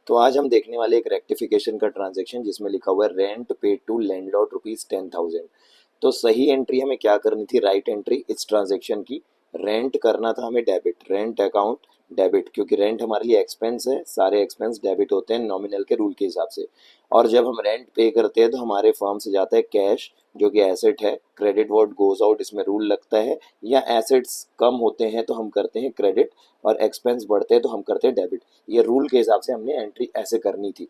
तो आज हम देखने वाले एक रेक्टिफिकेशन का ट्रांजैक्शन जिसमें लिखा हुआ है रेंट पेड टू लैंडलॉर्ड ₹10,000। तो सही एंट्री हमें क्या करनी थी, राइट एंट्री इस ट्रांजैक्शन की। रेंट करना था हमें डेबिट, रेंट अकाउंट डेबिट, क्योंकि रेंट हमारे लिए एक्सपेंस है, सारे एक्सपेंस डेबिट होते हैं नॉमिनल के रूल के हिसाब से। और जब हम रेंट पे करते हैं तो हमारे फर्म से जाता है कैश, जो कि एसेट है। क्रेडिट व्हाट गोज आउट, इसमें रूल लगता है, या एसेट्स कम होते हैं तो हम करते हैं क्रेडिट और एक्सपेंस बढ़ते हैं तो हम करते हैं डेबिट। ये रूल के हिसाब से हमने एंट्री ऐसे करनी थी।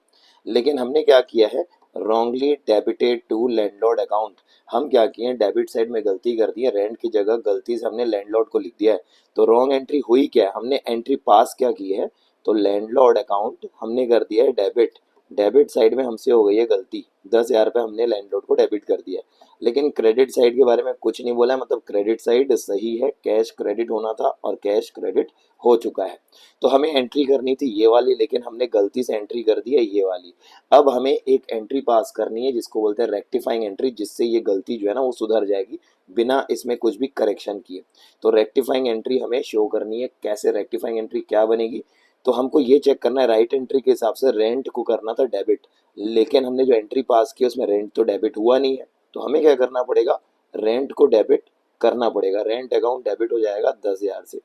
लेकिन हमने क्या किया है, wrongly debited to landlord account. हम क्या किए हैं, डेबिट साइड में गलती कर दी है, रेंट की जगह गलती से हमने लैंडलॉर्ड को लिख दिया है। तो रॉन्ग एंट्री हुई क्या है, हमने एंट्री पास क्या की है, तो लैंडलॉर्ड अकाउंट हमने कर दिया है डेबिट। डेबिट साइड में हमसे हो गई है गलती, 10,000 रुपये हमने लैंडलॉर्ड को डेबिट कर दिया है। लेकिन क्रेडिट साइड के बारे में कुछ नहीं बोला है, मतलब क्रेडिट साइड सही है, कैश क्रेडिट होना था और कैश क्रेडिट हो चुका है। तो हमें एंट्री करनी थी ये वाली, लेकिन हमने गलती से एंट्री कर दी है ये वाली। अब हमें एक एंट्री पास करनी है जिसको बोलते हैं रेक्टिफाइंग एंट्री, जिससे ये गलती जो है ना वो सुधर जाएगी बिना इसमें कुछ भी करेक्शन किए। तो रेक्टिफाइंग एंट्री हमें शो करनी है। कैसे रेक्टिफाइंग एंट्री क्या बनेगी, तो हमको ये चेक करना है, राइट एंट्री के हिसाब से रेंट को करना था डेबिट, लेकिन हमने जो एंट्री पास की उसमें रेंट तो डेबिट हुआ नहीं है। तो हमें क्या करना पड़ेगा, रेंट को डेबिट करना पड़ेगा। रेंट अकाउंट डेबिट हो जाएगा 10,000 से।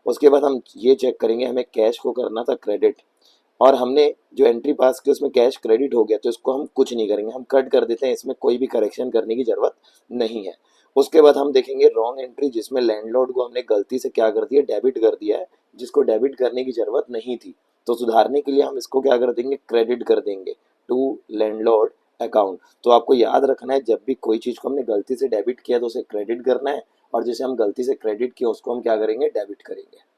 उसके बाद हम ये चेक करेंगे, हमें कैश को करना था क्रेडिट, और हमने जो एंट्री पास की उसमें कैश क्रेडिट हो गया, तो इसको हम कुछ नहीं करेंगे, हम कट कर देते हैं, इसमें कोई भी करेक्शन करने की जरूरत नहीं है। उसके बाद हम देखेंगे रॉन्ग एंट्री, जिसमें लैंडलॉर्ड को हमने गलती से क्या कर दिया, डेबिट कर दिया है, जिसको डेबिट करने की जरूरत नहीं थी। तो सुधारने के लिए हम इसको क्या कर देंगे, क्रेडिट कर देंगे टू लैंडलॉर्ड अकाउंट। तो आपको याद रखना है, जब भी कोई चीज़ को हमने गलती से डेबिट किया तो उसे क्रेडिट करना है, और जिसे हम गलती से क्रेडिट किया उसको हम क्या करेंगे, डेबिट करेंगे।